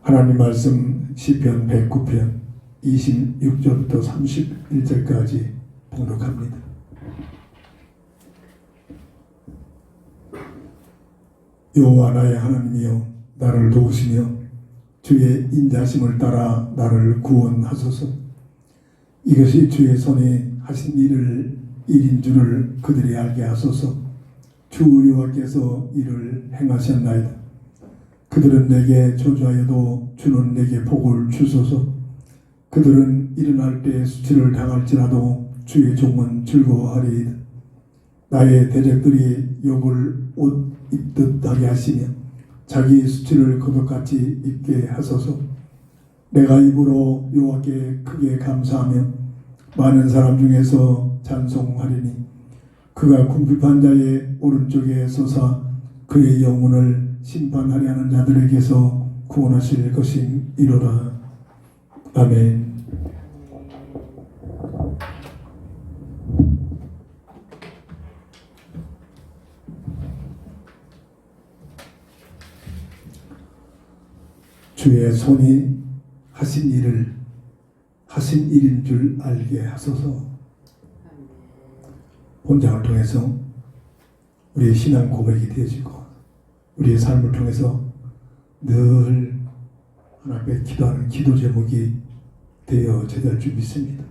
하나님 말씀 시편 109편 26절부터 31절까지 봉독합니다. 여호와 나의 하나님이여 나를 도우시며 주의 인자심을 따라 나를 구원하소서. 이것이 주의 손에 하신 일인 줄을 그들이 알게 하소서. 주 여호와께서 이를 행하셨나이다. 그들은 내게 저주하여도 주는 내게 복을 주소서. 그들은 일어날 때 수치를 당할지라도 주의 종은 즐거워하리이다. 나의 대적들이 욕을 옷 입듯 하게 하시며 자기 수치를 겉옷같이 입게 하소서. 내가 입으로 여호와께 크게 감사하며 많은 사람 중에서 찬송하리니 그가 궁핍한 자의 오른쪽에 서사 그의 영혼을 심판하려 하는 자들에게서 구원하실 것이니로다. 아멘. 주의 손이 하신 일인 줄 알게 하소서. 본장을 통해서 우리의 신앙 고백이 되어지고 우리의 삶을 통해서 늘 하나님 앞에 기도하는 기도 제목이 되어져야 줄 믿습니다.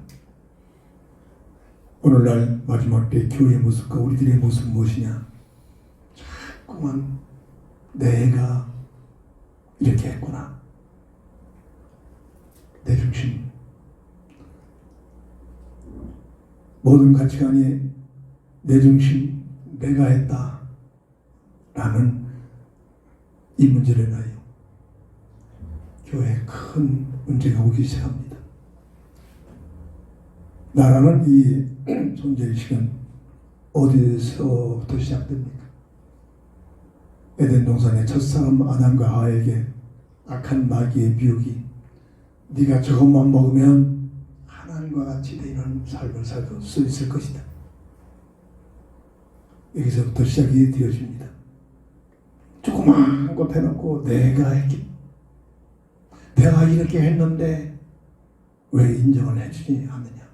오늘날 마지막 때 교회의 모습과 우리들의 모습은 무엇이냐? 자꾸만 내가 이렇게 했구나. 내 중심. 모든 가치관이 내 중심, 내가 했다 라는 이 문제를 인하여 교회에 큰 문제가 오기 시작합니다. 나라는 이 존재의식은 어디서부터 시작됩니까? 에덴 동산의 첫사람 아담과 하와에게 악한 마귀의 미혹이 네가 저것만 먹으면 하나님과 같이 되는 삶을 살 수 있을 것이다. 여기서부터 시작이 되어집니다. 조그마한 것 해놓고 내가 이렇게 했는데 왜 인정을 해주지 않느냐.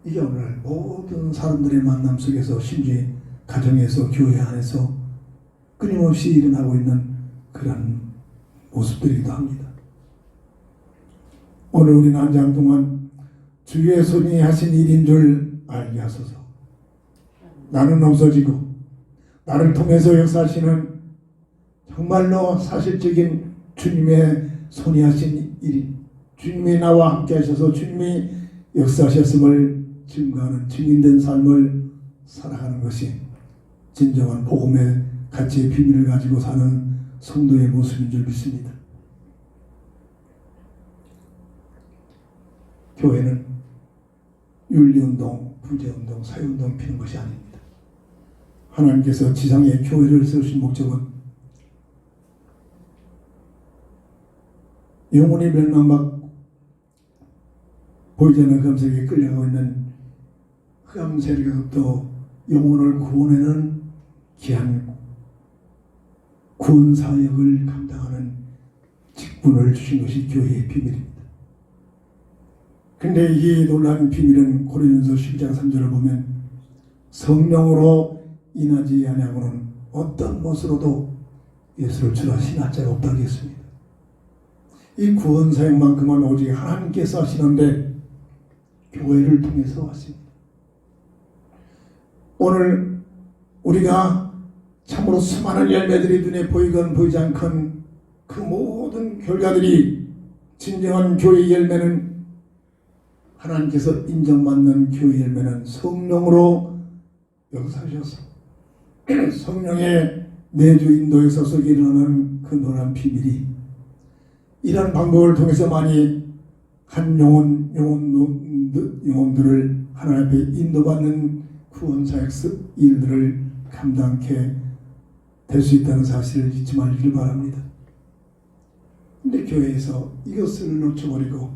이게 오늘 모든 사람들의 만남 속에서 심지어 가정에서 교회 안에서 끊임없이 일어나고 있는 그런 모습들이기도 합니다. 오늘 우리는 한 장 동안 주의 손이 하신 일인 줄 알게 하소서. 나는 없어지고 나를 통해서 역사하시는 정말로 사실적인 주님의 손이 하신 일이, 주님이 나와 함께 하셔서 주님이 역사하셨음을 증거하는 증인된 삶을 살아가는 것이 진정한 복음의 가치의 비밀을 가지고 사는 성도의 모습인 줄 믿습니다. 교회는 윤리운동, 부재운동, 사회운동 피는 것이 아닙니다. 하나님께서 지상에 교회를 세우신 목적은 영혼이 멸망받고 보이지 않는 흑암세계에 끌려가고 있는 흑암 세력으로부터 영혼을 구원하는 귀한 구원사역을 감당하는 직분을 주신 것이 교회의 비밀입니다. 근데 이 놀라운 비밀은 고린도서 12장 3절을 보면 성령으로 인하지 아니하고는 어떤 것으로도 예수를 주라 신할 자가 없다고 했습니다. 이 구원사역만큼은 오직 하나님께서 하시는데 교회를 통해서 왔습니다. 오늘 우리가 참으로 수많은 열매들이 눈에 보이건 보이지 않건 그 모든 결과들이 진정한 교회의 열매는 하나님께서 인정받는 교회의 열매는 성령으로 역사하셔서 성령의 내주 인도에 서서 일어나는 그 놀라운 비밀이 이런 방법을 통해서 많이 한 영혼들을 하나님 앞에 인도받는 구원사역 일들을 감당케 될 수 있다는 사실을 잊지 말기를 바랍니다. 근데 교회에서 이것을 놓쳐버리고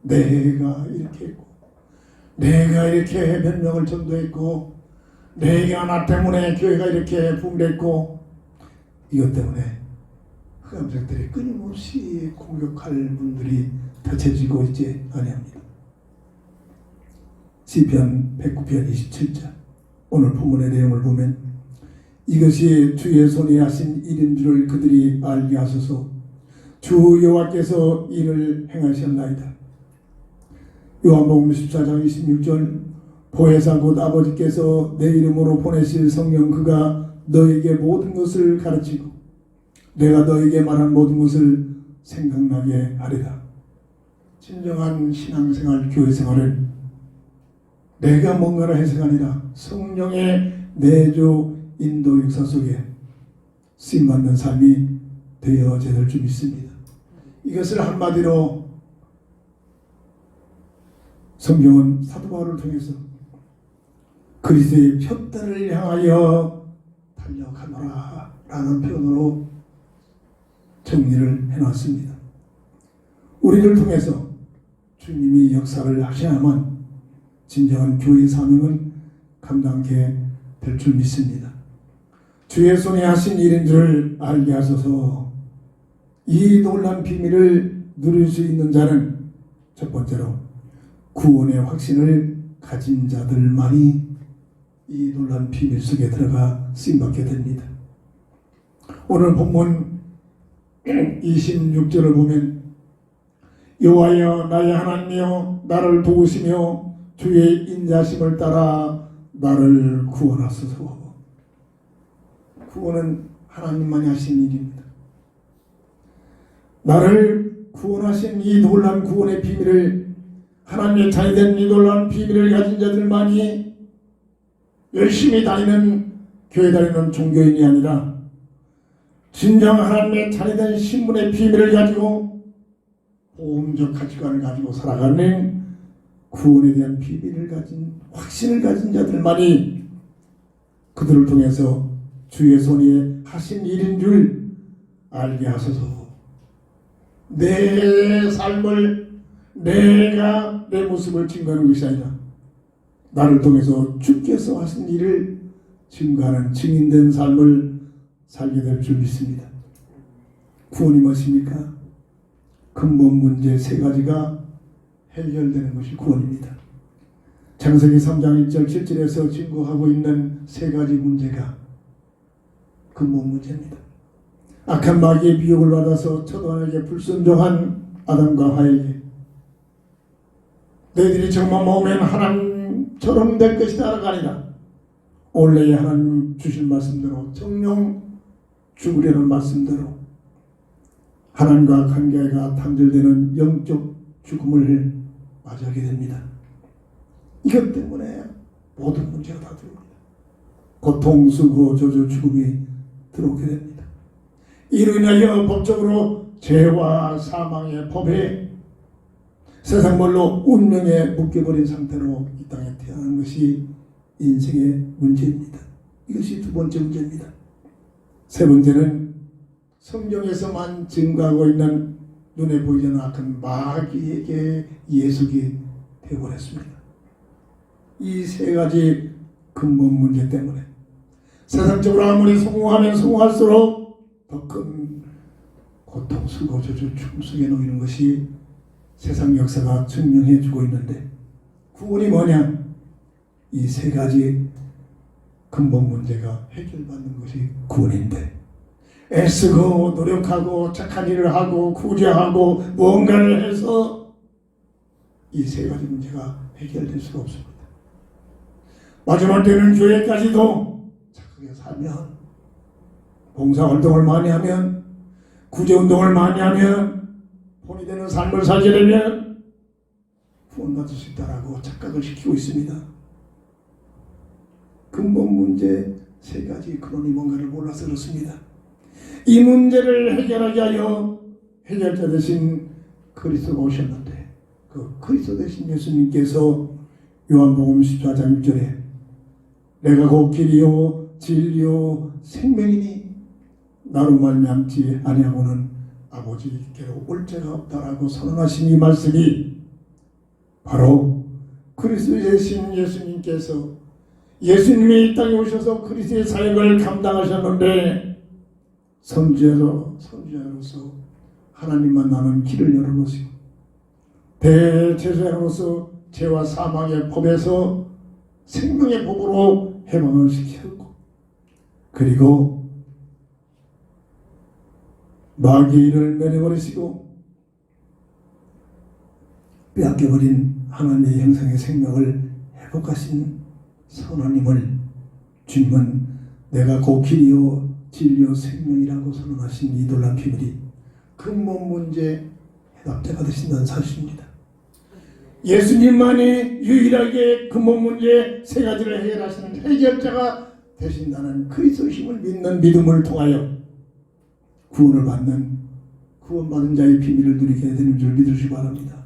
내가 이렇게 했고 내가 이렇게 몇 명을 전도했고 내가 나 때문에 교회가 이렇게 붕괴했고 이것 때문에 흑암색들이 끊임없이 공격할 분들이 펼쳐지고 있지 아니합니다. 시편 109편 27절 오늘 본문의 내용을 보면 이것이 주의 손이 하신 일인 줄을 그들이 알게 하소서. 주 여호와께서 이를 행하셨나이다. 요한복음 14장 26절 보혜사 곧 아버지께서 내 이름으로 보내실 성령 그가 너에게 모든 것을 가르치고 내가 너에게 말한 모든 것을 생각나게 하리라. 진정한 신앙생활, 교회생활은 내가 뭔가를 해서가 아니라 성령의 내주 인도 역사 속에 쓰임받는 삶이 되어져야 될 줄 믿습니다. 이것을 한마디로 성경은 사도 바울을 통해서 그리스도의 표대를 향하여 달려가노라 라는 표현으로 정리를 해놨습니다. 우리를 통해서 주님이 역사를 하셔야만 진정한 교회의 사명은 감당하게 될 줄 믿습니다. 주의 손에 하신 일인 줄을 알게 하소서. 이 놀란 비밀을 누릴 수 있는 자는 첫 번째로 구원의 확신을 가진 자들만이 이 놀란 비밀 속에 들어가 쓰임받게 됩니다. 오늘 본문 26절을 보면 여호와여 나의 하나님이여 나를 도우시며 주의 인자심을 따라 나를 구원하소서. 구원은 하나님만이 하신 일입니다. 나를 구원하신 이 놀라운 구원의 비밀을 하나님의 자녀된 이 놀라운 비밀을 가진 자들만이 열심히 다니는 교회 다니는 종교인이 아니라 진정 하나님의 자녀된 신분의 비밀을 가지고 보험적 가치관을 가지고 살아가는 구원에 대한 비밀을 가진 확신을 가진 자들만이 그들을 통해서 주의 손이 하신 일인 줄 알게 하소서. 내 삶을 내가 내 모습을 증거하는 것이 아니라 나를 통해서 주께서 하신 일을 증거하는 증인된 삶을 살게 될 줄 믿습니다. 구원이 무엇입니까? 근본 문제 세 가지가 해결되는 것이 구원입니다. 창세기 3장 1절 7절에서 증거하고 있는 세 가지 문제가 근본 문제입니다. 악한 마귀의 미혹을 받아서 처단에게 불순종한 아담과 하에게 너희들이 정말 먹으면 하나님처럼 될 것이다가 아니라 원래 하나님 주신 말씀대로 정령 죽으려는 말씀대로 하나님과 관계가 단절되는 영적 죽음을 맞이하게 됩니다. 이것 때문에 모든 문제가 다 들어옵니다. 고통, 수고, 저주, 죽음이 들어오게 됩니다. 이로 인하여 법적으로 죄와 사망의 법에 세상물로 운명에 묶여버린 상태로 이 땅에 태어난 것이 인생의 문제입니다. 이것이 두 번째 문제입니다. 세 번째는 성경에서만 증거하고 있는 눈에 보이지 않는 악한 마귀에게 예속이 되어버렸습니다. 이 세 가지 근본 문제 때문에 세상적으로 아무리 성공하면 성공할수록 더 큰 고통, 수고, 저주, 죽음 속에 놓이는 것이 세상 역사가 증명해주고 있는데 구원이 뭐냐? 이 세 가지 근본 문제가 해결받는 것이 구원인데 애쓰고 노력하고 착한 일을 하고 구제하고 무언가를 해서 이 세 가지 문제가 해결될 수가 없습니다. 마지막 때는 교회까지도 착하게 살면 봉사활동을 많이 하면 구제운동을 많이 하면 본이 되는 삶을 살게 되면 구원받을 수 있다라고 착각을 시키고 있습니다. 근본 문제 세 가지 근원이 뭔가를 몰라서 그렇습니다. 이 문제를 해결하기 위하여 해결자 되신 그리스도가 오셨는데 그 그리스도 되신 예수님께서 요한복음 14장 1절에 내가 곧 길이요 진리요 생명이니 나로 말미암지 아니하고는 아버지께로 올 자가 없다라고 선언하신 이 말씀이 바로 그리스도 되신 예수님께서 예수님이 이 땅에 오셔서 그리스도의 사역을 감당하셨는데 선지자로서 하나님만 나는 길을 열어놓으시고 대제사장으로서 죄와 사망의 법에서 생명의 법으로 해방을 시켰고 그리고 마귀의 일을 면해버리시고 빼앗겨버린 하나님의 형상의 생명을 회복하신 선하님을 주님은 내가 곧 길이요 진리요 생명이라고 선언하신 이 놀라운 비밀이 근본 문제 해답자가 되신다는 사실입니다. 예수님만이 유일하게 근본 문제 세 가지를 해결하시는 해결자가 되신다는 그리스도심을 믿는 믿음을 통하여 구원받은 자의 비밀을 누리게 되는 줄 믿으시기 바랍니다.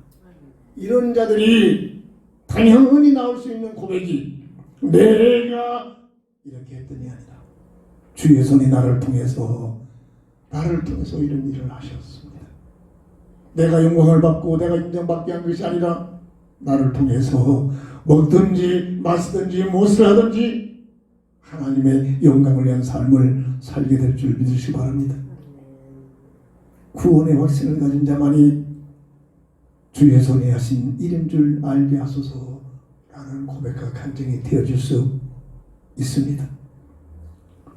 이런 자들이 당연히 나올 수 있는 고백이 내가 이렇게 했더니 아니라 주의 손이 나를 통해서 이런 일을 하셨습니다. 내가 영광을 받고 내가 인정받게 한 것이 아니라 나를 통해서 먹든지 마시든지 무엇을 하든지 하나님의 영광을 위한 삶을 살게 될 줄 믿으시기 바랍니다. 구원의 확신을 가진 자만이 주의 손에 하신 일인 줄 알게 하소서라는 고백과 간증이 되어줄 수 있습니다.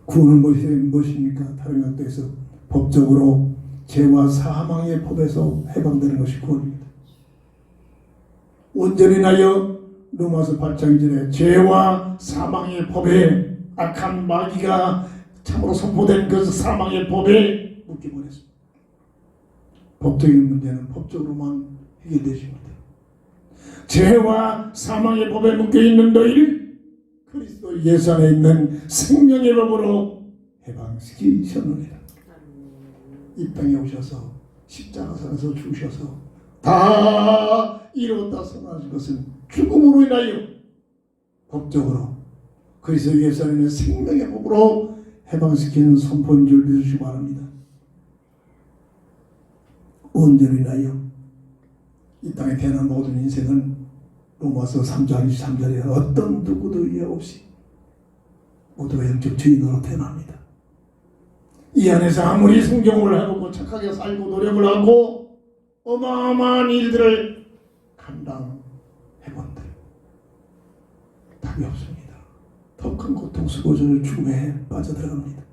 구원은 무엇입니까? 다른 각도에서 법적으로 죄와 사망의 법에서 해방되는 것이 구원입니다. 온전히 인하여 로마서 8장 2절에 죄와 사망의 법에 악한 마귀가 참으로 선포된 그 사망의 법에 묶여버렸습니다. 법적인 문제는 법적으로만 해결되십니다. 죄와 사망의 법에 묶여있는 너희를 그리스도 예수 안에 있는 생명의 법으로 해방시키셨느니라. 이 땅에 오셔서 십자가상에서 죽으셔서 다 이루었다 선언하신 것은 죽음으로 인하여 법적으로 그리스도 예수 안에 있는 생명의 법으로 해방시키는 선포인 줄 믿으시기 바랍니다. 온전히 인하여 이 땅에 태어난 모든 인생은 로마서 3장 23절에 어떤 누구도 이해 없이 모두가 영적 주인으로 태어납니다. 이 안에서 아무리 성경을 해보고 착하게 살고 노력을 하고 어마어마한 일들을 감당해본들 답이 없습니다. 더 큰 고통, 수고를 죽음에 빠져들어갑니다.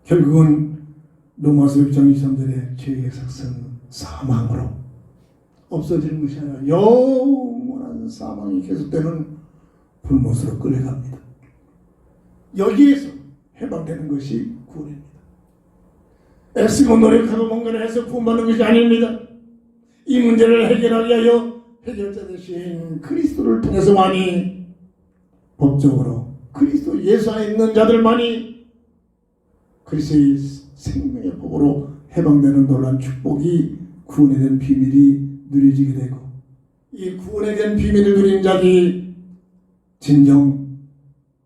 결국은 로마서 6장 23절에 죄의 삭은 사망으로 없어지는 것이 아니라 영원한 사망이 계속되는 불못으로 끌려갑니다. 여기에서 해방되는 것이 구원입니다. 애쓰고 노력하고 뭔가를 해서 구원받는 것이 아닙니다. 이 문제를 해결하기 위하여 해결자 되신 그리스도를 통해서만이, 법적으로 그리스도 예수 안에 있는 자들만이 그리스도의 생명의 법으로 해방되는 놀라운 축복이, 구원에 대한 비밀이 누려지게 되고, 이 구원에 대한 비밀을 누린 자들이 진정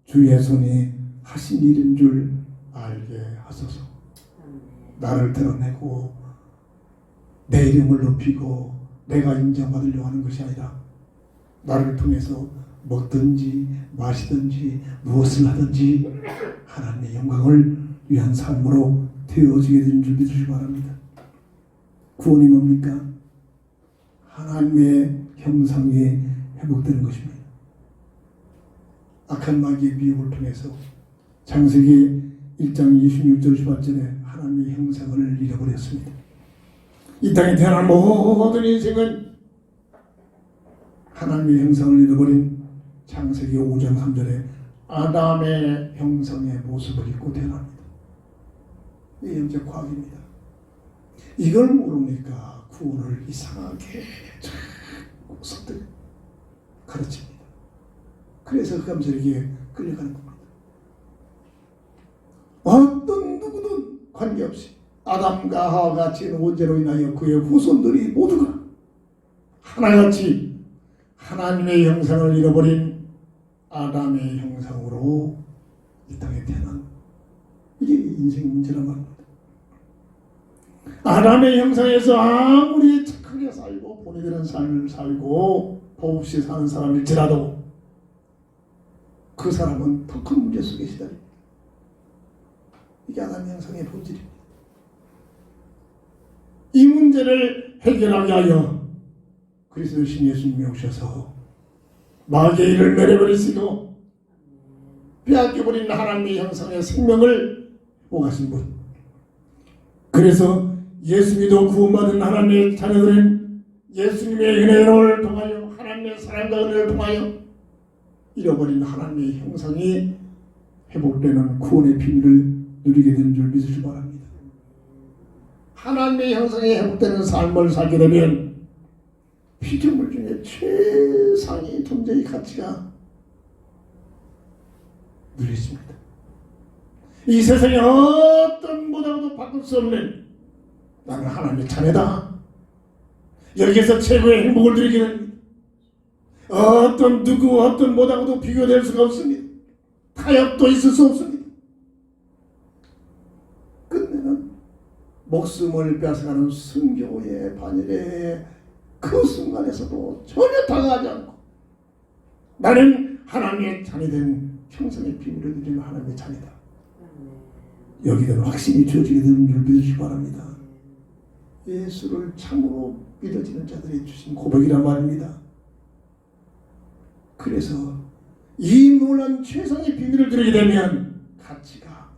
주 예수님이 하신 일인 줄 알게 하소서. 나를 드러내고 내 이름을 높이고 내가 인정받으려고 하는 것이 아니라, 나를 통해서 먹든지 마시든지 무엇을 하든지 하나님의 영광을 위한 삶으로 되어지게 된 줄 믿으시기 바랍니다. 구원이 뭡니까? 하나님의 형상이 회복되는 것입니다. 악한 마귀의 미혹을 통해서 창세기 1장 26절 18절에 하나님의 형상을 잃어버렸습니다. 이 땅에 태어난 모든 인생은 하나님의 형상을 잃어버린 창세기 5장 3절에 아담의 형상의 모습을 입고 태어납니다. 이 영적 과학입니다. 이걸 모르니까 구원을 이상하게 자꾸 선뜻 가르칩니다. 그래서 흑암세력에 끌려가는 겁니다. 어떤 누구든 관계없이 아담과 하와가 지은 원죄로 인하여 그의 후손들이 모두가 하나같이 하나님의 형상을 잃어버린 아담의 형상으로 이 땅에 태어난, 이게 인생 문제란 말입니다. 아담의 형상에서 아무리 착하게 살고 본의되는 삶을 살고 법 없이 사는 사람일지라도 그 사람은 더 큰 문제 속에 시달립니다. 이게 아담의 형상의 본질입니다. 이 문제를 해결하기 위하여 그리스도신 예수님이 오셔서 마귀의 일을 내려버리시고 빼앗겨버린 하나님의 형상의 생명을 회복하신 분, 그래서 예수 믿어 구원받은 하나님의 자녀들은 예수님의 은혜를 통하여, 하나님의 사랑과 은혜를 통하여 잃어버린 하나님의 형상이 회복되는 구원의 비밀을 누리게 되는 줄 믿으시기 바랍니다. 하나님의 형상이 회복되는 삶을 살게 되면 피조물 중에 최상의 존재의 가치가 누려집니다. 이 세상에 어떤 보다도 바꿀 수 없는, 나는 하나님의 자녀다, 여기에서 최고의 행복을 누리게 됩니다. 어떤 누구 어떤 보다도 비교될 수가 없습니다. 타협도 있을 수 없습니다. 끝내는 목숨을 뺏어가는 순교의 반열에 그 순간에서도 전혀 당하지 않고 나는 하나님의 자녀 된 형상의 비밀을 누리는 하나님의 자녀다, 여기는 확신이 주어지게 되는 줄 믿으시기 바랍니다. 예수를 참으로 믿어지는 자들이 주신 고백이란 말입니다. 그래서 이 놀란 최상의 비밀을 누리게 되면 가치가,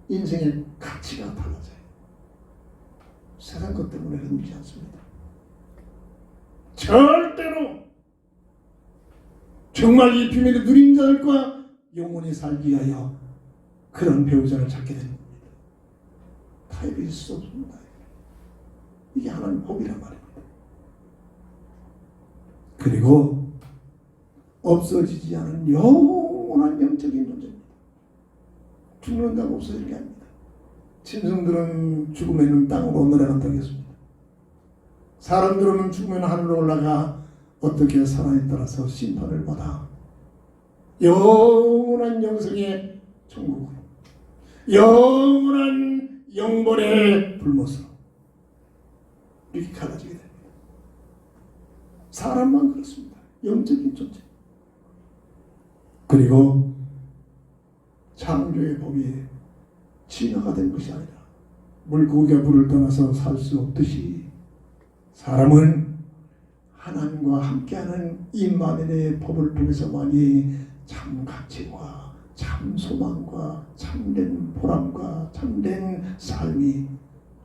인생의 가치가 달라져요. 세상 것 때문에 흔들리지 않습니다. 절대로 정말 이 비밀을 누린 자들과 영원히 살기 위하여 그런 배우자를 찾게 되는 겁니다. 타협이 있을 수 없습니다. 이게 하나님의 법이란 말입니다. 그리고 없어지지 않은 영원한 영적인 존재입니다. 죽는다고 없어지는 게 아닙니다. 짐승들은 죽으면 땅으로 내려간다고 했습니다. 사람들은 죽으면 하늘로 올라가 어떻게 살아에 따라서 심판을 받아 영원한 영생의 천국으로, 영원한 영벌의 불못으로 이렇게 갈라지게 됩니다. 사람만 그렇습니다. 영적인 존재. 그리고 창조의 법이 진화가 된 것이 아니라 물고기가 물을 떠나서 살 수 없듯이 사람은 하나님과 함께하는 임마누엘의 법을 통해서만이 참 가치와 참 소망과 참된 보람과 참된 삶이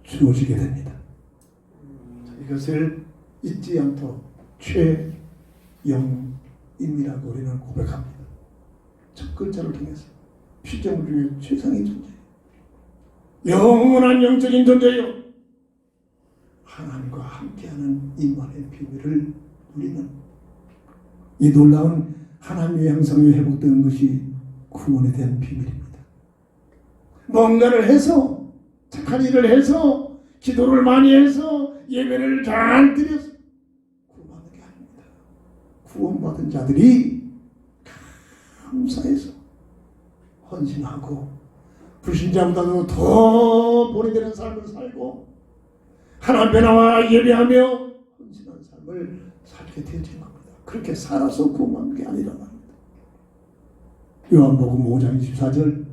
주어지게 됩니다. 이것을 잊지 않도록 최영임이라고 우리는 고백합니다. 첫 글자를 통해서 피조물 중에 최상의 존재, 영원한 영적인 존재요. 하나님과 함께하는 임만의 비밀을 누리는 이 놀라운 하나님의 형상이 회복되는 것이 구원에 대한 비밀입니다. 뭔가를 해서, 착한 일을 해서, 기도를 많이 해서, 예배를 잘 드려서 구원받는 게 아닙니다. 구원받은 자들이 감사해서 헌신하고 불신자보다도 더 본이되는 삶을 살고 하나님 앞에 나와 예배하며 헌신한 삶을 살게 되어진 겁니다. 그렇게 살아서 구원받는 게 아니란 말입니다. 요한복음 5장 24절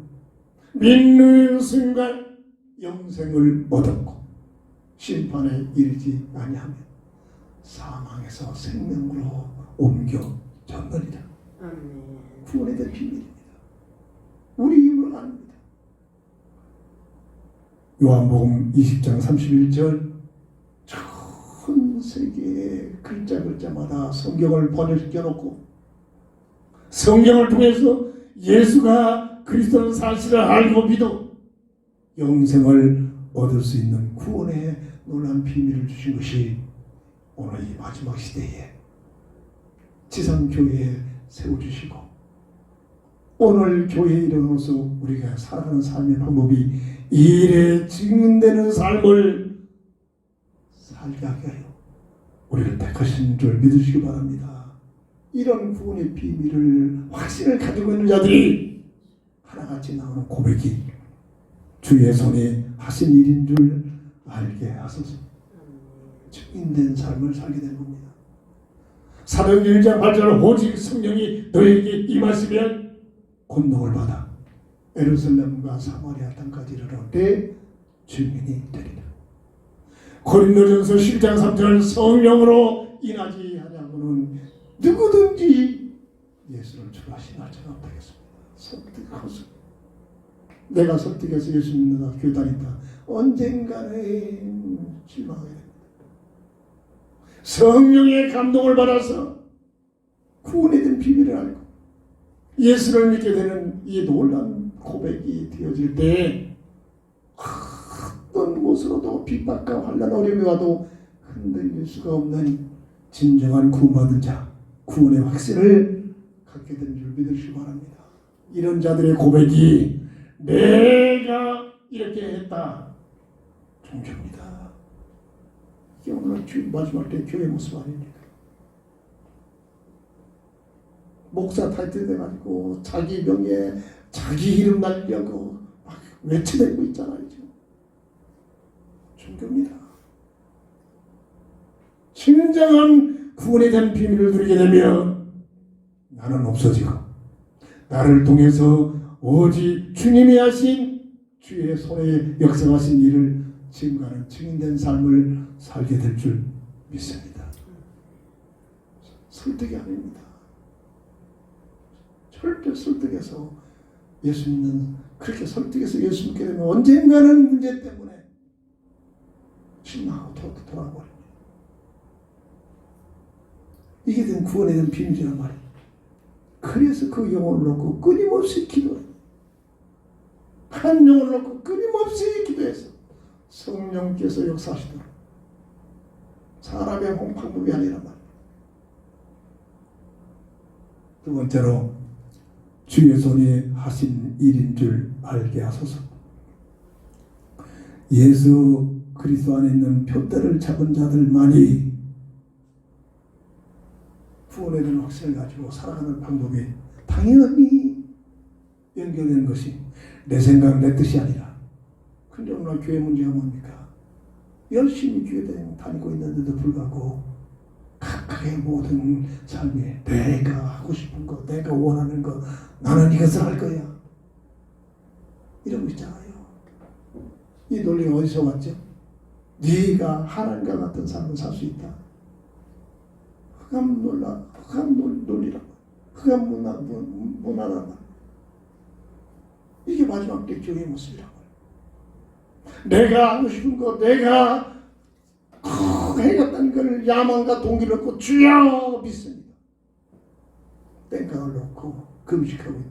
믿는 순간 영생을 얻었고 심판에 이르지 아니하며 사망에서 생명으로 옮겨졌느니라. 구원에 대한 비밀입니다. 우리 힘으로는 아닙니다. 요한복음 20장 31절 전 세계의 글자마다 성경을 번역시켜 놓고 성경을 통해서 예수가 그리스도는 사실을 알고 믿어 영생을 얻을 수 있는 구원의 놀라운 비밀을 주신 것이 오늘 이 마지막 시대에 지상교회에 세워주시고 오늘 교회에 일어나서 우리가 살아가는 삶의 방법이 일에 증인되는 삶을 살게 하게 하여 우리를 택하신 줄 믿으시기 바랍니다. 이런 구원의 비밀을 확신을 가지고 있는 자들이 하나같이 나오는 고백이 주의 손에 하신 일인 줄 알게 하소서. 증인된 삶을 살게 된 겁니다. 사도행전 1장 8절 오직 성령이 너에게 임하시면 권능을 받아 예루살렘과 사마리아 땅까지 이르러 내 증인이 되리라. 고린도전서 10장 3절 성령으로 인하지 아니하고는 누구든지 예수를 주로 하시나 저는 못하겠습니다. 설득하소. 내가 설득해서 예수 믿는다 교회 다닌다 언젠가는 실망하게 됩니다. 성령의 감동을 받아서 구원에 대한 비밀을 알고 예수를 믿게 되는 이 놀라운 고백이 되어질 때 어떤 곳으로도 핍박과 환난 어려움이 와도 흔들릴 수가 없는 진정한 구원받은 자 구원의 확신을 갖게 된 줄 믿으시기 바랍니다. 이런 자들의 고백이 내가 이렇게 했다 존경합니다. 이게 오늘 마지막 때 교회 모습 아닙니까? 목사 타이틀 돼가지고 자기 명예 자기 이름 날리려고 막 외쳐대고 있잖아요. 지금. 존경합니다. 진정한 구원에 대한 비밀을 누리게 되면 나는 없어지고 나를 통해서 오직 주님이 하신 주의 손에 역사하신 일을 지금과는 증인된 삶을 살게 될 줄 믿습니다. 설득이 아닙니다. 절대 설득해서 예수 믿는 그렇게 설득해서 예수 믿게 되면 언젠가는 문제 때문에 실망하고 돌아버립니다. 이게 된 구원에 대한 비밀이란 말이에요. 그래서 그 영혼을 놓고 끊임없이 기도해요. 한 영혼을 놓고 끊임없이 기도해서 성령께서 역사하시도록 사람의 방법이 아니란 말이에요. 두 번째로 주의 손이 하신 일인 줄 알게 하소서. 예수 그리스도 안에 있는 표대를 잡은 자들만이 구원에 대한 확신을 가지고 살아가는 방법이 당연히 연결되는 것이 내 생각 내 뜻이 아니라 근데 오늘 교회 문제가 뭡니까? 열심히 교회 다니고 있는데도 불구하고 각각의 모든 삶에 내가 하고 싶은 거 내가 원하는 거 나는 이것을 할 거야 이런 거 있잖아요. 이 논리가 어디서 왔죠? 네가 하나님과 같은 삶을 살 수 있다. 흑암 논리라고 흑암 문화라고 이게 마지막 때 교회의 모습이라고 내가 하고 싶은 거 내가 해갔다는 걸 야망과 동기를 놓고 주여 믿습니다. 땡깡을 놓고 금식하고 있는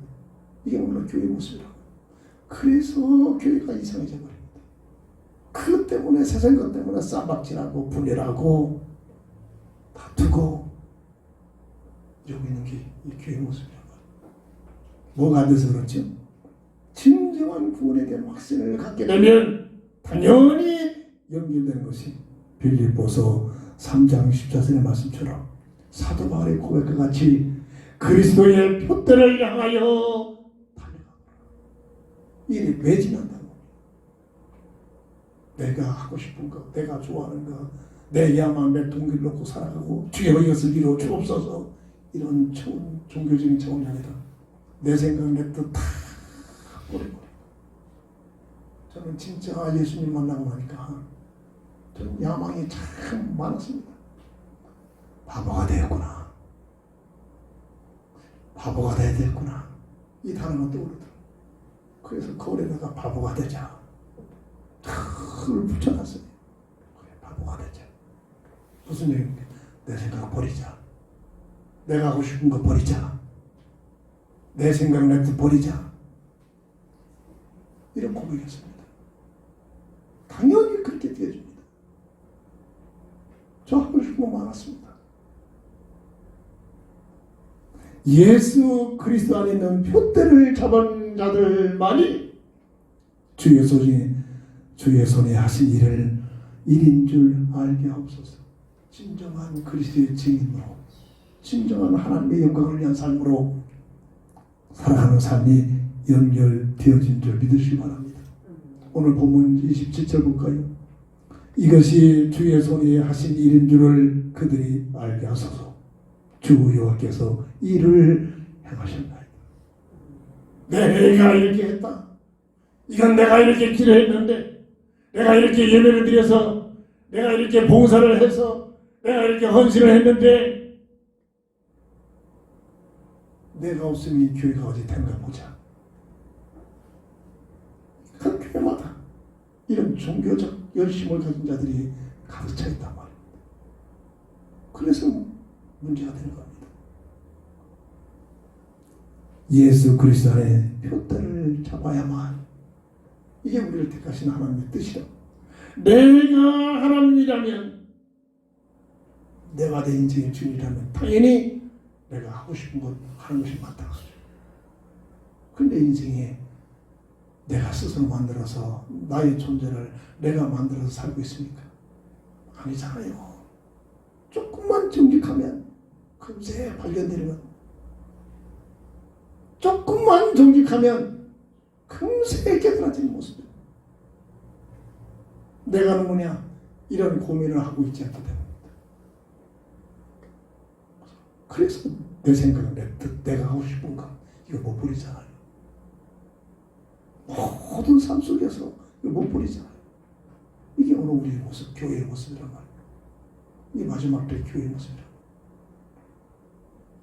이게 오늘 교회의 모습이라고 그래서 교회가 이상해져 버립니다. 그것 때문에 세상 것 때문에 싸박질하고 분열하고 다투고 이러고 있는 게 이 교회 모습이라고. 뭐가 안 돼서 그렇죠? 진정한 구원에 대한 확신을 갖게 되면 당연히 연결되는 것이 빌립보서 3장 14절의 말씀처럼 사도 바울의 고백과 같이 그리스도의 표대를 향하여 달려가라. 이게 매진한다고. 내가 하고 싶은 것, 내가 좋아하는 것, 내 야망, 내 동기를 놓고 살아가고 주여 이것을 이루어 주옵소서, 이런 종교적인 차원이 아니라 내 생각, 내 뜻 다 버리고. 저는 진짜 예수님 만나고 나니까 저는 야망이 참 많았습니다. 바보가 되었구나. 바보가 돼야 되겠구나. 이 단어가 떠오르더라고요. 그래서 거울에다가 바보가 되자. 그걸 붙여놨어요. 그래, 바보가 되자. 무슨 얘기입니까? 내 생각 버리자. 내가 하고 싶은 거 버리자. 내 생각, 내 뜻 버리자. 이런 고백이었습니다. 당연히 그렇게 되어줍니다. 저 하고 싶은 거 많았습니다. 예수 그리스도 안에 있는 표대를 잡은 자들만이 주의 손에 하신 일인 줄 알게 하옵소서. 진정한 그리스도의 증인으로, 진정한 하나님의 영광을 위한 삶으로 살아가는 삶이 연결되어진 줄 믿으시기 바랍니다. 오늘 본문 27절 볼까요? 이것이 주의 손에 하신 일인 줄을 그들이 알게 하소서. 주 여호와께서 이를 행하셨나이다. 내가 이렇게 했다. 이건 내가 이렇게 기도했는데, 내가 이렇게 예배를 드려서, 내가 이렇게 봉사를 해서, 내가 이렇게 헌신을 했는데, 내가 없으면 이 교회가 어디 된가 보자. 각 교회마다 이런 종교적 열심을 가진 자들이 가득 차 있단 말입니다. 그래서 문제가 되는 겁니다. 예수 그리스도 안에 표대를 잡아야만, 이게 우리를 택하신 하나님의 뜻이라. 내가 하나님이라면, 내가 내 인생의 주인이라면 당연히 내가 하고 싶은 것 하는 것이 마땅하죠. 근데 인생에 내가 스스로 만들어서 나의 존재를 내가 만들어서 살고 있습니까? 아니잖아요. 조금만 정직하면, 금세 발견되면, 조금만 정직하면 금세 깨달아지는 모습이에요. 내가 누구냐? 이런 고민을 하고 있지 않게 됩니다. 그래서 내 생각, 내 뜻, 내가 하고 싶은 거 이거 못 버리잖아요. 모든 삶 속에서 이거 못 버리잖아요. 이게 오늘 우리의 모습, 교회의 모습이란 말이에요. 이게 마지막 때 교회의 모습이란.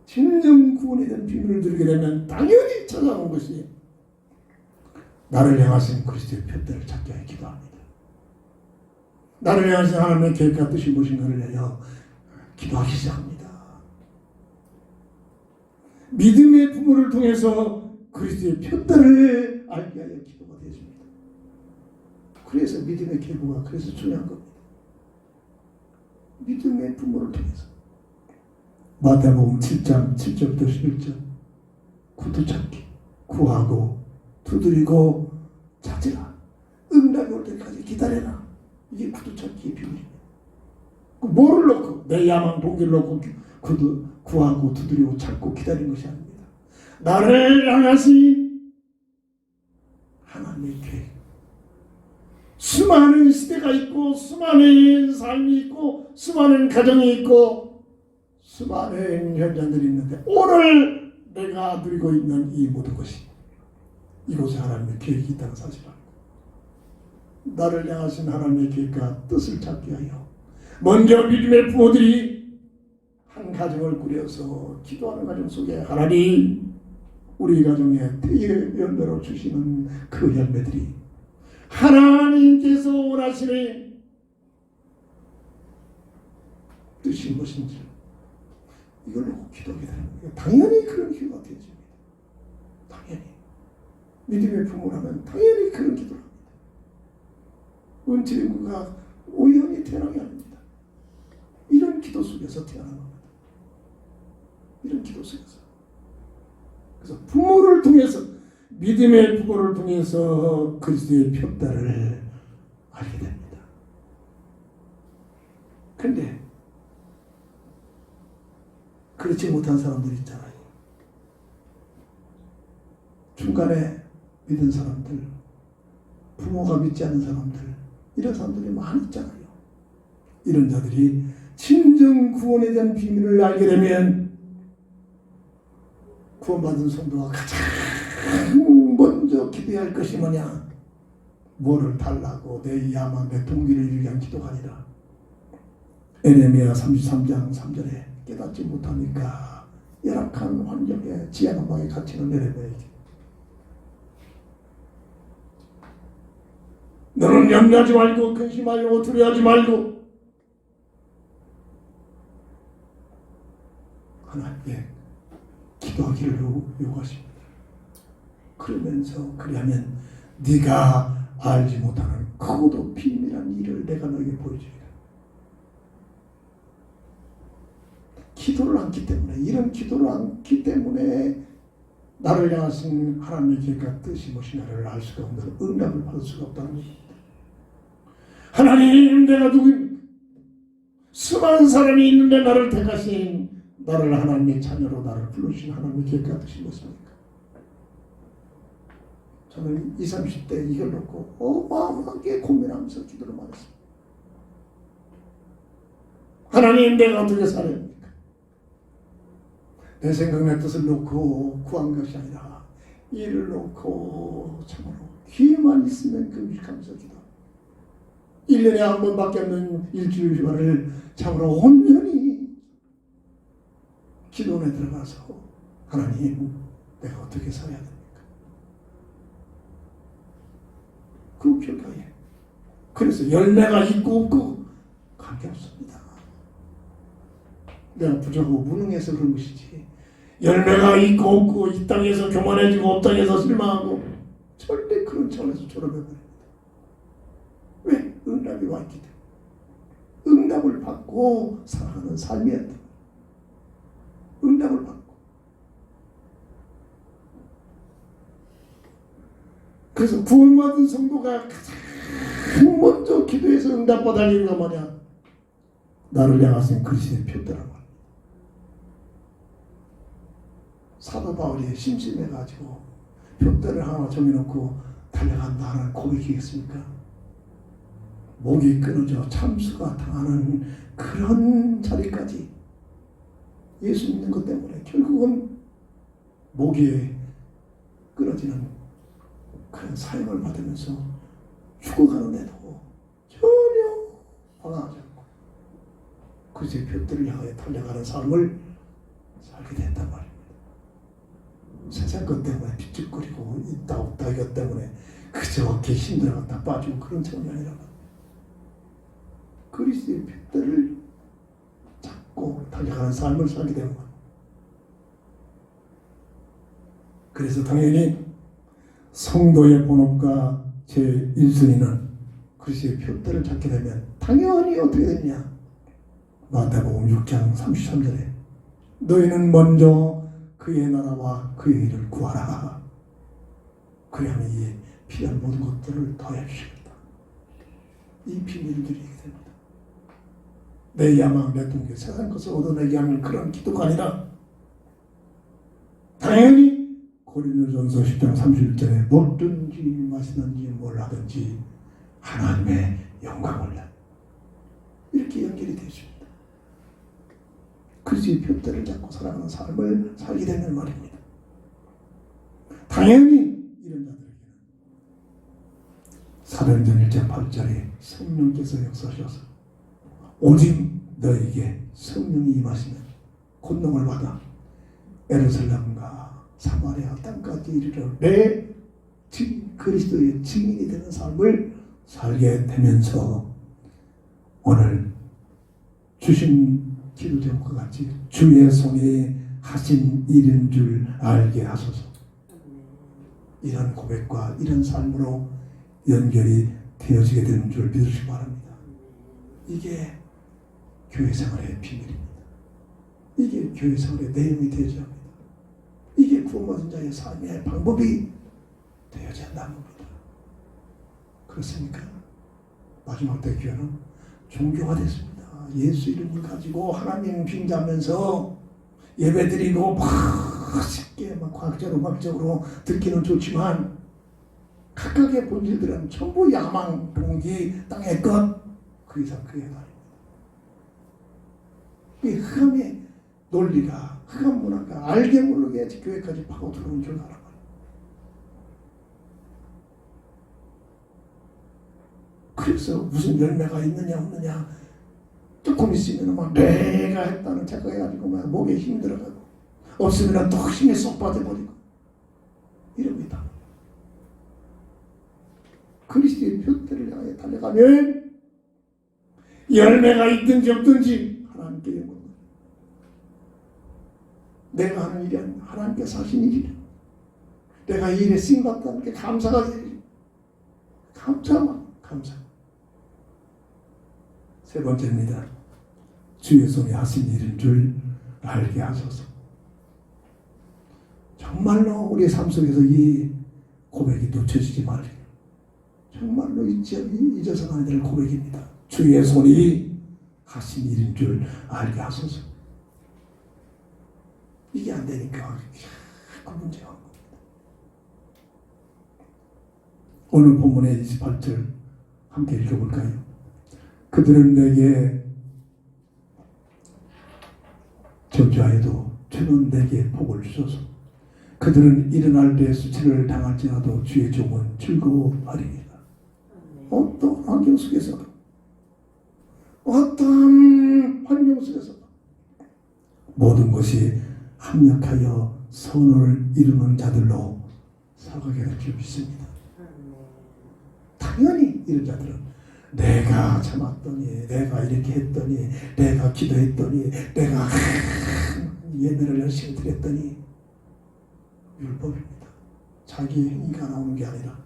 진정 구원에 대한 비밀을 들게 되면 당연히 찾아온 것이 나를 향하신 그리스도의 표대를 찾게 하여 기도합니다. 나를 향하신 하나님의 계획과 뜻이 무엇인가를 위하여 기도하기 시작합니다. 믿음의 부모를 통해서 그리스도의 표대를 알게 하여 기도가 되어집니다. 그래서 믿음의 계보가 그래서 중요한 겁니다. 믿음의 부모를 통해서. 마태복음 7장 7절부터 11절. 구두찾기, 구하고 두드리고 찾으라. 응답이 올 때까지 기다려라. 이게 구두찾기의 비밀입니다. 뭐를 놓고, 내 야망 동기를 놓고 구하고 두드리고 찾고 기다리는 것이 아닙니다. 나를 향하신 하나님의 계획. 수많은 시대가 있고, 수많은 삶이 있고, 수많은 가정이 있고, 수많은 현장들이 있는데, 오늘 내가 누리고 있는 이 모든 것이 이곳에 하나님의 계획이 있다는 사실을 알고, 나를 향하신 하나님의 계획과 뜻을 찾게 하여 먼저 믿음의 부모들이 한 가정을 꾸려서 기도하는 가정 속에 하나님, 우리 가정에 태의 열매로 주시는 그 열매들이 하나님께서 원하시는 뜻이 무엇인지 이걸 놓고 기도하게 되는 거예요. 당연히 그런 기도가 되어집니다. 당연히. 믿음의 부모라면 당연히 그런 기도를 합니다. 은퇴인구가 우연히 태어난 게 아닙니다. 이런 기도 속에서 태어난 겁니다. 이런 기도 속에서. 그래서 부모를 통해서, 믿음의 부모를 통해서 그리스도의 표다를 알게 됩니다. 그런데 그렇지 못한 사람들이 있잖아요. 중간에 믿은 사람들, 부모가 믿지 않는 사람들, 이런 사람들이 많이 있잖아요. 이런 자들이 진정 구원에 대한 비밀을 알게 되면 구원받은 성도가 가장 먼저 기도해야 할 것이 뭐냐? 뭐를 달라고 내 야망, 내 동기를 이루기 위한 기도가 아니라 에레미야 33장 3절에 깨닫지 못하니까 열악한 환경에 지하는 방에 갇히는 에레미야에게 너는 염려하지 말고 근심하지 말고 두려워하지 말고 하나님께 기도하기를 요구하십니다. 그러면서 그리하면 네가 알지 못하는 크고도 비밀한 일을 내가 너에게 보여주리라. 기도를 않기 때문에, 이런 기도를 않기 때문에 나를 향하신 하나님의 계획과 뜻이 무엇인가를 알 수가 없는, 응답을 받을 수가 없다는 것입니다. 하나님, 내가 누구입니까? 수많은 사람이 있는데 나를 택하신, 나를 하나님의 자녀로 나를 불러주신 하나님의 계획과 뜻이 무엇입니까? 저는 20, 30대 이걸 놓고 어마어마하게 고민하면서 기도를 많이 했습니다. 하나님, 내가 어떻게 살아야 합니까? 내 생각, 내 뜻을 놓고 구한 것이 아니라 일을 놓고 참으로 기회만 있으면 금식하면서 기도. 1년에 한 번밖에 없는 일주일 휴가를 참으로 온전히 기도원에 들어가서 하나님, 내가 어떻게 살아야 됩니까? 그 결과에 그래서 열매가 있고 없고 관계없습니다. 내가 부족하고 무능해서 그런 것이지, 열매가 있고 없고 이 땅에서 교만해지고 업 땅에서 실망하고 절대 그런 차원에서 졸업해버립니다. 왜? 응답이 왔기 때문에. 응답을 받고 살아가는 삶이었다. 응답을 받고. 그래서 구원받은 성도가 가장 먼저 기도해서 응답받을 이유가 뭐냐? 나를 향하신 그리스도의 표대라고 합니다. 사도 바울이 심심해가지고 표대를 하나 정해놓고 달려간다 하는 고백이겠습니까? 목이 끊어져 참수가 당하는 그런 자리까지 예수 믿는 것 때문에 결국은 목이 끊어지는 그런 사형을 받으면서 죽어가는데도 전혀 방황하지 않고 그리스도의 표대를 향해 달려가는 삶을 살게 된단 말입니다. 세상 것 때문에 삐죽거리고 있다 없다 이것 때문에 그저 어깨 힘들어갔다 빠지고 그런 차원이 아니라 그리스도의 표대를 잡고 달려가는 삶을 살게 되는 거예요. 그래서 당연히 성도의 본업과 제1순위는 그리스도의 표대를 잡게 되면 당연히 어떻게 되느냐? 마태복음 6장 33절에 너희는 먼저 그의 나라와 그의 일을 구하라. 그리하면 이 필요한 모든 것들을 더해 주시겠다. 이 비밀을 드리게 됩니다. 내 야망, 내 동기, 세상 것을 얻어내게 하는 그런 기도가 아니라 당연히 고린도전서 10장 31절에 먹든지 마시든지 뭘 하든지 하나님의 영광을 내 이렇게 연결이 되십니다. 그리스도의 표대를 잡고 살아가는 삶을 살게 되는 말입니다. 당연히 이런 자들에게는 사도행전 1장 8절에 성령께서 역사하셔서 오직 너에게 성령이 임하시면 권능을 받아 예루살렘과 사마리아 땅까지 이르러 내 그리스도의 증인이 되는 삶을 살게 되면서 오늘 주신 기도 제목과 같이 주의 손에 하신 일인 줄 알게 하소서. 이런 고백과 이런 삶으로 연결이 되어지게 되는 줄 믿으시기 바랍니다. 이게 교회 생활의 비밀입니다. 이게 교회 생활의 내용이 되어져야 합니다. 이게 구원받은 자의 삶의 방법이 되어져야 한다는 겁니다. 그렇습니까? 마지막 때 교회는 종교가 됐습니다. 예수 이름을 가지고 하나님 빙자하면서 예배드리고 막 쉽게 막 과학적으로 듣기는 좋지만 각각의 본질들은 전부 야망, 동기, 땅의 것, 그 이상 그게 아닙니다. 이 흑암의 논리가, 흑암 문화가 알게 모르게 교회까지 파고 들어온 줄 알아봐요. 그래서 무슨 열매가 있느냐 없느냐 조금 있으면 막 내가 했다는 착각해가지고 막 목에 힘이 들어가고 없으면 또 힘이 쏙 빠져버리고 이럽니다. 그리스도의 표대를 향해 달려가면 열매가 있든지 없든지 하나님께 영광. 내가 하는 일이 아니라 하나님께서 하신 일이라. 내가 이 일에 쓰임받다는 게 감사가 되지. 감사. 세 번째입니다. 주의 손이 하신 일인 줄 알게 하소서. 정말로 우리의 삶 속에서 이 고백이 놓쳐지지 말게. 정말로 잊어서는 안 될 고백입니다. 주의 손이 하신 일인 줄 알게 하소서. 이게 안 되니까 그 문제가 온 겁니다. 오늘 본문의 28절 함께 읽어볼까요? 그들은 내게 저주하여도 주는 내게 복을 주소서. 그들은 일어날 때 수치를 당할지라도 주의 종은 즐거워하리이다. 어떤 환경 속에서도 어떤 환경 속에서도 모든 것이 합력하여 선을 이루는 자들로 살아가게 될 줄 믿습니다. 당연히 이런 자들은 내가 참았더니, 내가 이렇게 했더니, 내가 기도했더니, 내가 예배를 열심히 드렸더니 율법입니다. 자기 행위가 나오는 게 아니라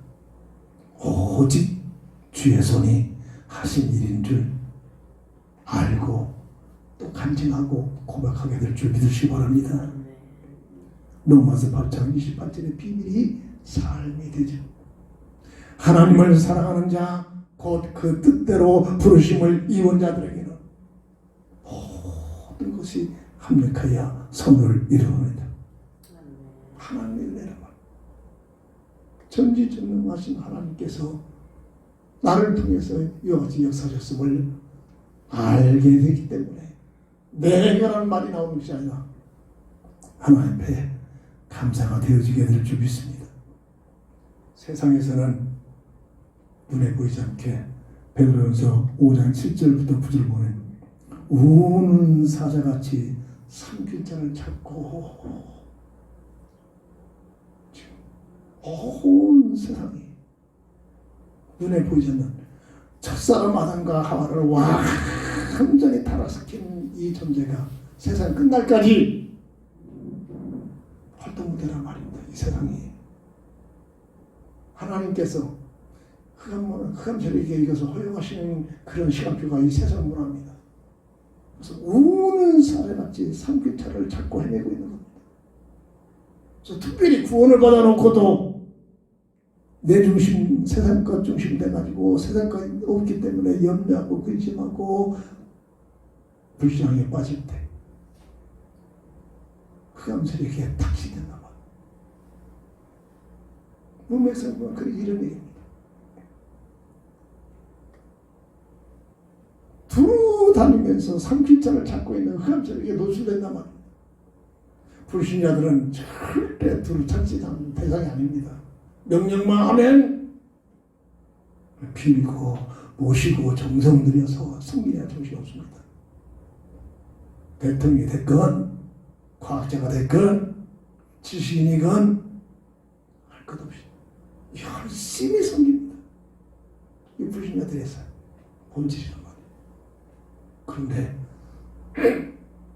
오직 주의 손이 하신 일인 줄 알고 또 간증하고 고백하게 될 줄 믿으시기 바랍니다. 로마서 8장 28절의 비밀이 삶이 되죠. 하나님을 사랑하는 자, 곧 그 뜻대로 부르심을 이룬 자들에게는 모든 것이 합력하여 선을 이루어냅니다. 하나님의 은혜란 말. 전지전능하신 하나님께서 나를 통해서 이와 같이 역사하셨음을 알게 되기 때문에 내가라는 말이 나오는 것이 아니라 하나님 앞에 감사가 되어지게 될 줄 믿습니다. 세상에서는 눈에 보이지 않게 베드로전서 5장 7절부터 9절 보면 우는 사자같이 삼킬자를 찾고 온 세상이 눈에 보이지 않는 첫사람 아담과 하와를 완전히 타락시킨 이 존재가 세상 끝날까지 활동 무대란 말입니다. 이 세상이 하나님께서 흑암절에게 이것을 허용하시는 그런 시간표가 이 세상 문화입니다. 그래서 우는 사례같이 삼킬차를 찾고 헤매고 있는 겁니다. 그래서 특별히 구원을 받아놓고도 내 중심, 세상 것 중심 돼가지고 세상 것 없기 때문에 염려하고 근심하고 불신앙에 빠질 때 흑암절에게 탁시된단 말이에요. 문맥상 보면 그런 이런 얘기입니다. 두루 다니면서 삼킬자를 찾고 있는 흑암절에게 노출된단 말입니다. 불신자들은 절대 두루 찾지 않는 대상이 아닙니다. 명령만 하면 빌고 모시고 정성 들여서 섬기냐 정신이 없습니다. 대통령이 됐건 과학자가 됐건 지식인이건 할 것 없이 열심히 섬깁니다. 이 불신자들에서 본질이란 말이에요. 그런데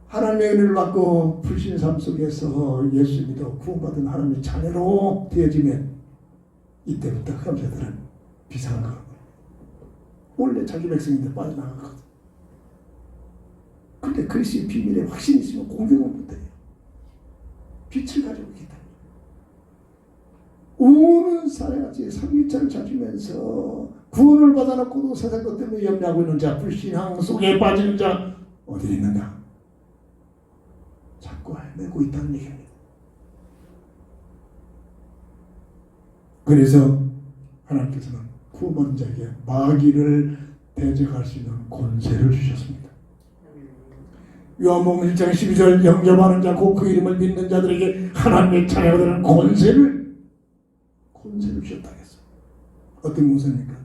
하나님의 은혜를 받고 불신의 삶 속에서 예수 믿어 구원받은 하나님의 자녀로 되어지면 이때부터 형제들은 비상을 걸어. 원래 자기 백성인데 빠져나가거든. 근데 그리스도의 비밀에 확신이 있으면 공격은 못해요. 빛을 가지고 있기 때문에. 우는 사내같이 삼위일체를 찾으면서 구원을 받아놓고도 세상 것 때문에 염려하고 있는 자, 불신앙 속에 빠지는 자 어디 있는가? 자꾸 헤매고 있다는 얘기입니다. 그래서 하나님께서는 구원받은 자에게 마귀를 대적할 수 있는 권세를 주셨습니다. 요한복음 1장 12절 영접하는 자 곧 그 이름을 믿는 자들에게 하나님의 자녀가 되는 권세를 주셨다 했어. 어떤 권세입니까?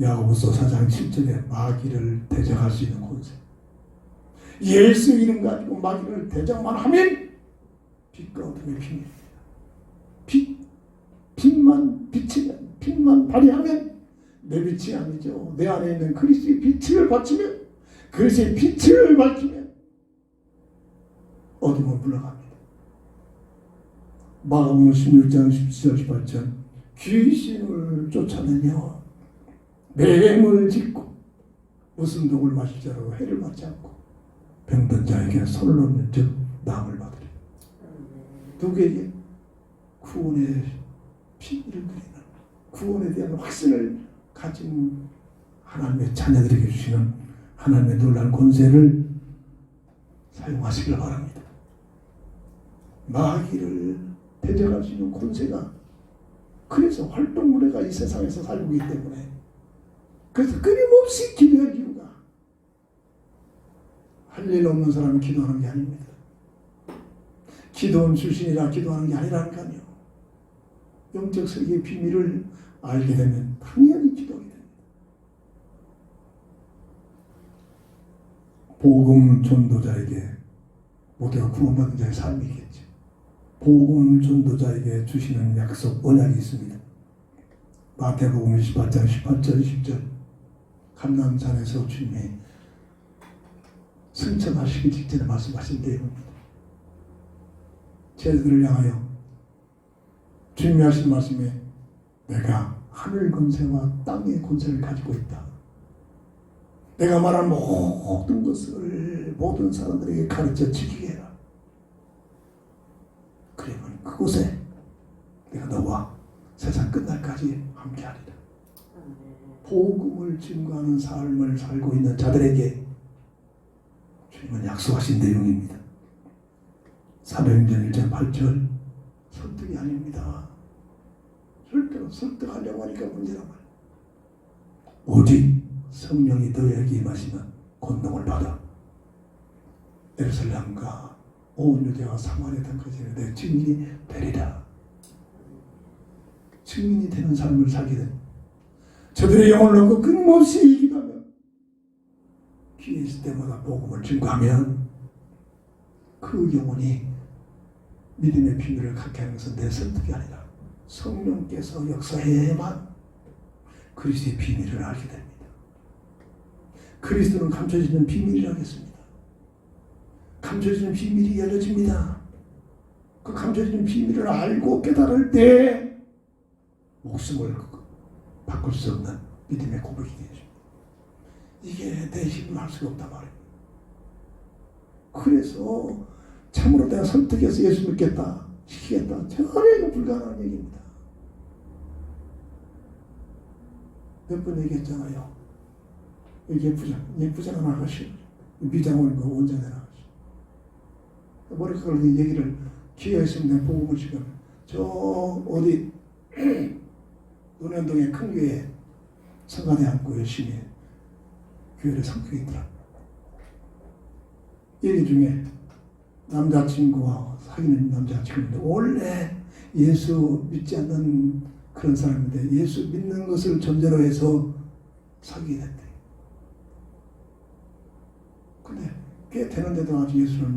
야고보서 4장 7절에 마귀를 대적할 수 있는 권세. 예수 이름 가지고 마귀를 대적만 하면 빛과 어둠의 비밀입니다. 빛만 발휘하면 내 빛이 아니죠. 내 안에 있는 그리스도의 빛을 받치면, 그리스도의 빛을 밝히면 어둠은 물러갑니다. 마가복음 16장 17절 18절 귀신을 쫓아내며 맹을 짓고 무슨 독을 마실 자로 해를 받지 않고 병든 자에게 손을 놓는 즉 나음을 받으리. 누구에게? 구원의 비밀을 누리는, 구원에 대한 확신을 가진 하나님의 자녀들에게 주시는 하나님의 놀라운 권세를 사용하시길 바랍니다. 마귀를 대적할 수 있는 권세가, 그래서 활동무례가 이 세상에서 살고 있기 때문에, 그래서 끊임없이 기도할 이유가, 할 일 없는 사람이 기도하는 게 아닙니다. 기도원 출신이라 기도하는 게 아니라니까요. 영적 세계의 비밀을 알게 되면 당연히 기도하게 됩니다. 복음 전도자에게 모두가 구원받은 자의 삶이겠죠. 복음 전도자에게 주시는 약속, 언약이 있습니다. 마태복음 28장 18절 20절 감람산에서 주님이 승천하시기 직전에 말씀하신 내용입니다. 제자들을 향하여 주님이 하신 말씀에 내가 하늘 권세와 땅의 권세를 가지고 있다. 내가 말한 모든 것을 모든 사람들에게 가르쳐 지키게 해라. 그러면 그곳에 내가 너와 세상 끝날까지 함께하리라. 복음을 증거하는 삶을 살고 있는 자들에게 주님은 약속하신 내용입니다. 사도행전 1장 8절 설득이 아닙니다. 절대로 설득하려고 하니까 문제란 말이에요. 오직 성령이 너희에게 임하시면 권능을 받아 예루살렘과 온 유대와 사마리아 땅까지 내 증인이 되리라. 증인이 되는 삶을 살게 된 저들의 영혼을 놓고 끊임없이 기도하며 기회 있을 때마다 복음을 증거하면 그 영혼이 믿음의 비밀을 갖게 하는 것은 내 설득이 아니라 성령께서 역사해야만 그리스도의 비밀을 알게 됩니다. 그리스도는 감춰지는 비밀이라고 했습니다. 감춰지는 비밀이 열려집니다. 그 감춰지는 비밀을 알고 깨달을 때 목숨을 바꿀 수 없는 믿음의 고백이 되죠. 이게 내 힘으로 할 수가 없단 말이에요. 그래서 참으로 내가 설득해서 예수 믿겠다, 시키겠다, 전혀 불가능한 얘기입니다. 몇 번 얘기했잖아요. 예쁘잖아 나가시, 미장원 원장에 나가시. 머리카락을 얘기를 기회가 있으면 내가 복음을 지금 저 어디 논현동의 큰 교회 성가대 앉고 열심히 교회를 섬기고 있더라. 얘기 중에 남자친구와 사귀는 남자친구인데 원래 예수 믿지 않는 그런 사람인데 예수 믿는 것을 전제로 해서 사귀게 됐대. 근데 꽤 되는데도 아직 예수를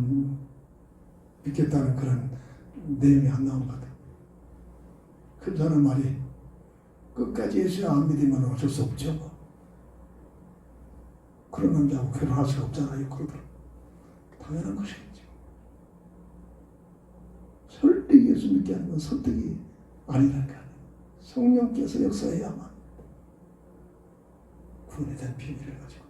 믿겠다는 그런 내용이 안 나온 것 같아. 그 사람 말이 끝까지 예수 안 믿으면 어쩔 수 없죠. 그런 남자하고 결혼할 수가 없잖아요. 그러더라고. 당연한 것이겠죠. 설득 예수 믿게 하는 건 설득이 아니라니까. 성령께서 역사해야만 구원에 대한 비밀을 가지고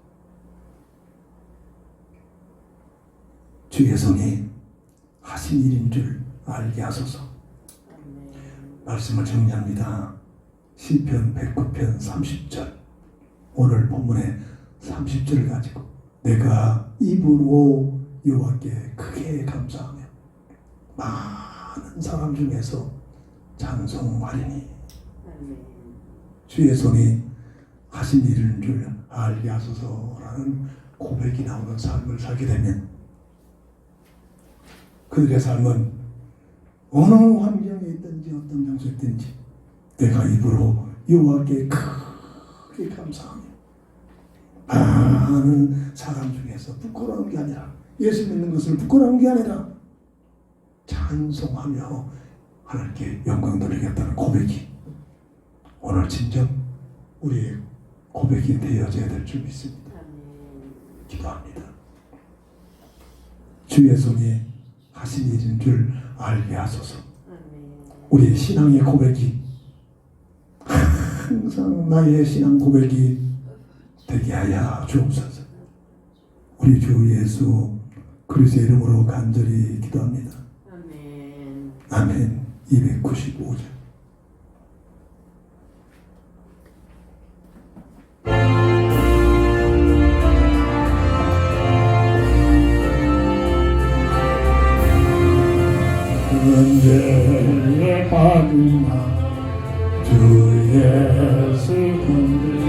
주의 손이 하신 일인 줄 알게 하소서. 말씀을 정리합니다. 시편 109편 30절, 오늘 본문의 30절을 가지고 내가 입으로 여호와께 크게 감사하며 많은 사람 중에서 찬송하리니. 주의 손이 하신 일인 줄 알게 하소서라는 고백이 나오는 삶을 살게 되면 그들의 삶은 어느 환경에 있든지 어떤 장소에 있든지 내가 입으로 여호와께 크게 감사하며 많은 사람 중에서 부끄러운 게 아니라, 예수 믿는 것을 부끄러운 게 아니라 찬송하며 하나님께 영광 돌리겠다는 고백이 오늘 진정 우리의 고백이 되어져야 될 줄 믿습니다. 기도합니다. 주의 손이 하신 일인 줄 알게 하소서. 우리의 신앙의 고백이 항상 나의 신앙 고백이 되게 하여 주옵소서. 우리 주 예수 그리스도의 이름으로 간절히 기도합니다. 아멘. 295절. 언제에 받으나 주 예수 건드려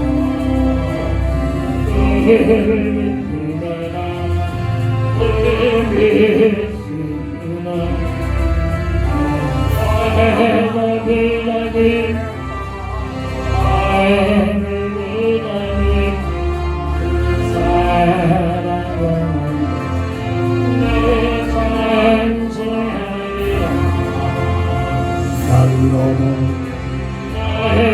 너를 믿으라 믿으나 나를 믿으니 나를 믿으니 사랑을 내 찬송하리라. 날로는 나를